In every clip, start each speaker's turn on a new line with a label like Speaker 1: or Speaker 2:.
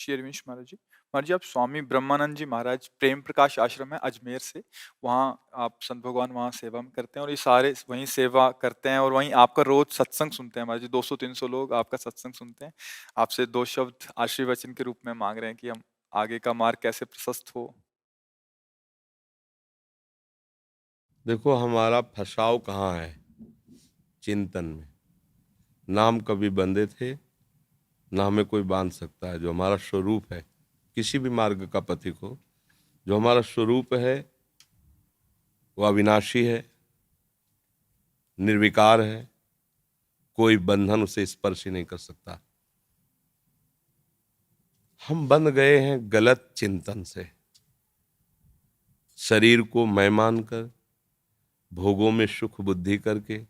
Speaker 1: श्री हरिवंश महाराज जी। महाराज जी, आप स्वामी ब्रह्मानंद जी महाराज प्रेम प्रकाश आश्रम है अजमेर से, वहाँ आप संत भगवान वहाँ सेवा में करते हैं और ये सारे वहीं सेवा करते हैं और वहीं आपका रोज सत्संग सुनते हैं। महाराज जी 200-300 लोग आपका सत्संग सुनते हैं। आपसे 2 शब्द आशीर्वचन के रूप में मांग रहे हैं कि हम आगे का मार्ग कैसे प्रशस्त हो।
Speaker 2: देखो, हमारा फंसाव कहाँ है? चिंतन में। ना हम कभी बंधे थे, ना हमें कोई बांध सकता है। जो हमारा स्वरूप है, किसी भी मार्ग का पथिक हो, जो हमारा स्वरूप है वह अविनाशी है, निर्विकार है, कोई बंधन उसे स्पर्श ही नहीं कर सकता। हम बंध गए हैं गलत चिंतन से, शरीर को मैं मानकर, भोगों में सुख बुद्धि करके,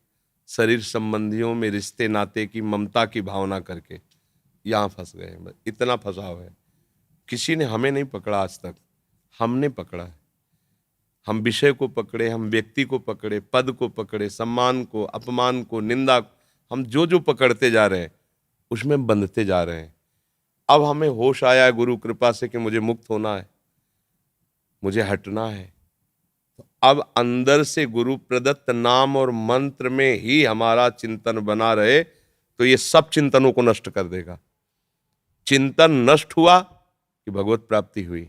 Speaker 2: शरीर संबंधियों में रिश्ते नाते की ममता की भावना करके यहाँ फंस गए हैं। इतना फंसाव है। किसी ने हमें नहीं पकड़ा आज तक, हमने पकड़ा है। हम विषय को पकड़े, हम व्यक्ति को पकड़े, पद को पकड़े, सम्मान को, अपमान को, निंदा को, हम जो जो पकड़ते जा रहे हैं उसमें बंधते जा रहे हैं। अब हमें होश आया है गुरु कृपा से कि मुझे मुक्त होना है, मुझे हटना है। तो अब अंदर से गुरु प्रदत्त नाम और मंत्र में ही हमारा चिंतन बना रहे तो ये सब चिंतनों को नष्ट कर देगा। चिंतन नष्ट हुआ कि भगवत प्राप्ति हुई।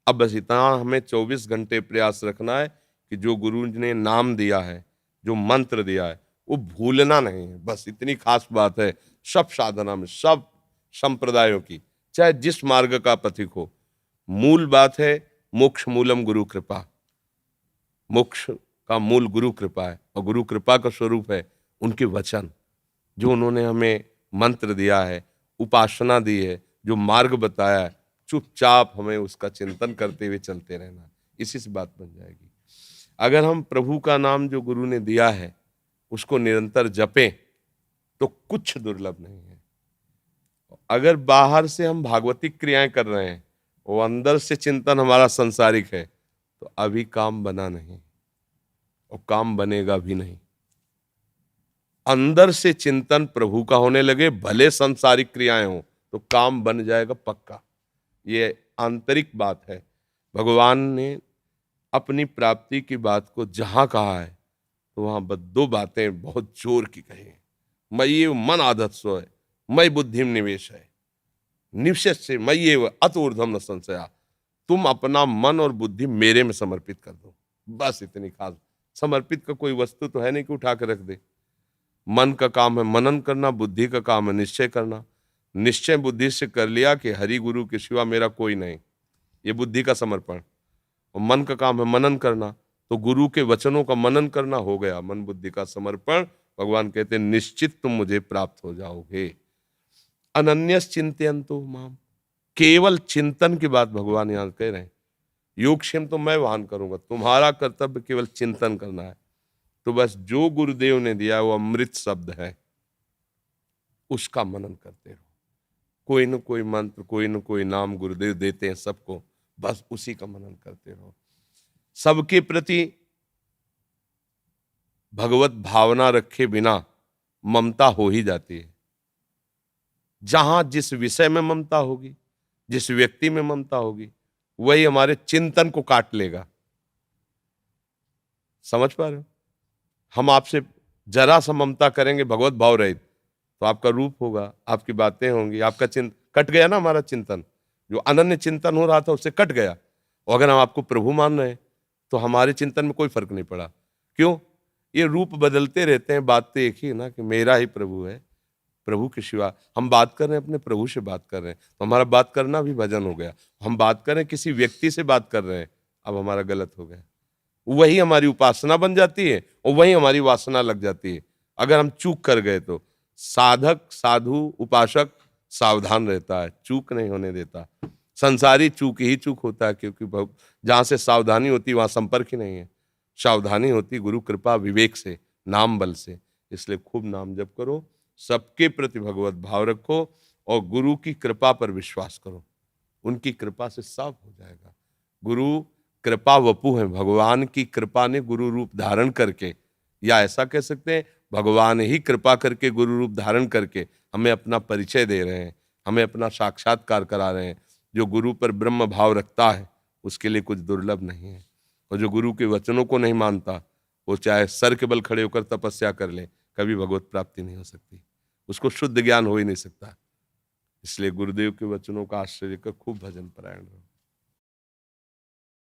Speaker 2: अब बस इतना हमें 24 घंटे प्रयास रखना है कि जो गुरु ने नाम दिया है, जो मंत्र दिया है, वो भूलना नहीं है। बस इतनी खास बात है सब साधना में, सब संप्रदायों की, चाहे जिस मार्ग का पथिक हो। मूल बात है मोक्ष मूलम गुरु कृपा। मोक्ष का मूल गुरु कृपा है और गुरु कृपा का स्वरूप है उनके वचन, जो उन्होंने हमें मंत्र दिया है, उपासना दी है, जो मार्ग बताया है। चुपचाप हमें उसका चिंतन करते हुए चलते रहना, इसी से बात बन जाएगी। अगर हम प्रभु का नाम जो गुरु ने दिया है उसको निरंतर जपें तो कुछ दुर्लभ नहीं है। अगर बाहर से हम भागवतिक क्रियाएं कर रहे हैं, वो अंदर से चिंतन हमारा संसारिक है, तो अभी काम बना नहीं और काम बनेगा भी नहीं। अंदर से चिंतन प्रभु का होने लगे, भले संसारिक क्रियाएं हो, तो काम बन जाएगा पक्का। ये आंतरिक बात है। भगवान ने अपनी प्राप्ति की बात को जहां कहा है तो वहां बस 2 बातें बहुत जोर की कही हैं। मयि मन आदत सो है, मई बुद्धि निवेश है, निवेश से मयि अत ऊर्ध्वम न संशया। तुम अपना मन और बुद्धि मेरे में समर्पित कर दो। बस इतनी खास। समर्पित का कोई वस्तु तो है नहीं कि उठा के रख दे। मन का काम है मनन करना, बुद्धि का काम है निश्चय करना। निश्चय बुद्धि से कर लिया कि हरि गुरु के सिवा मेरा कोई नहीं, ये बुद्धि का समर्पण। और मन का काम है मनन करना, तो गुरु के वचनों का मनन करना, हो गया मन बुद्धि का समर्पण। भगवान कहते हैं निश्चित तुम मुझे प्राप्त हो जाओगे। अनन्यस चिंतयन्तु माम, केवल चिंतन की बात भगवान यहां कह रहे हैं। योगक्षेम तो मैं वहन करूंगा, तुम्हारा कर्तव्य केवल चिंतन करना है। तो बस जो गुरुदेव ने दिया वो अमृत शब्द है, उसका मनन करते रहो। कोई न कोई मंत्र, कोई न कोई नाम गुरुदेव देते हैं सबको, बस उसी का मनन करते रहो। सबके प्रति भगवत भावना रखे बिना ममता हो ही जाती है। जहां जिस विषय में ममता होगी, जिस व्यक्ति में ममता होगी, वही हमारे चिंतन को काट लेगा। समझ पा रहे हो? हम आपसे जरा सा ममता करेंगे भगवत भाव रहित, तो आपका रूप होगा, आपकी बातें होंगी, आपका चिंतन कट गया ना। हमारा चिंतन जो अनन्य चिंतन हो रहा था उससे कट गया। और अगर हम आपको प्रभु मान रहे हैं तो हमारे चिंतन में कोई फर्क नहीं पड़ा। क्यों? ये रूप बदलते रहते हैं, बात तो एक ही है ना कि मेरा ही प्रभु है, प्रभु के सिवा। हम बात कर रहे हैं अपने प्रभु से बात कर रहे हैं, तो हमारा बात करना भी भजन हो गया। हम बात कर रहे हैं किसी व्यक्ति से बात कर रहे हैं, अब हमारा गलत हो गया। वही हमारी उपासना बन जाती है और वही हमारी वासना लग जाती है अगर हम चूक कर गए तो। साधक, साधु, उपासक सावधान रहता है, चूक नहीं होने देता। संसारी चूक ही चूक होता है, क्योंकि जहां से सावधानी होती वहां संपर्क ही नहीं है। सावधानी होती गुरु कृपा विवेक से, नाम बल से। इसलिए खूब नाम जप करो, सबके प्रति भगवत भाव रखो और गुरु की कृपा पर विश्वास करो। उनकी कृपा से सब हो जाएगा। गुरु कृपा वपु है, भगवान की कृपा ने गुरु रूप धारण करके, या ऐसा कह सकते हैं भगवान ही कृपा करके गुरु रूप धारण करके हमें अपना परिचय दे रहे हैं, हमें अपना साक्षात्कार करा रहे हैं। जो गुरु पर ब्रह्म भाव रखता है उसके लिए कुछ दुर्लभ नहीं है, और जो गुरु के वचनों को नहीं मानता वो चाहे सर के बल खड़े होकर तपस्या कर ले, कभी भगवत प्राप्ति नहीं हो सकती, उसको शुद्ध ज्ञान हो ही नहीं सकता। इसलिए गुरुदेव के वचनों का आश्रय लेकर खूब भजन परायण रहो।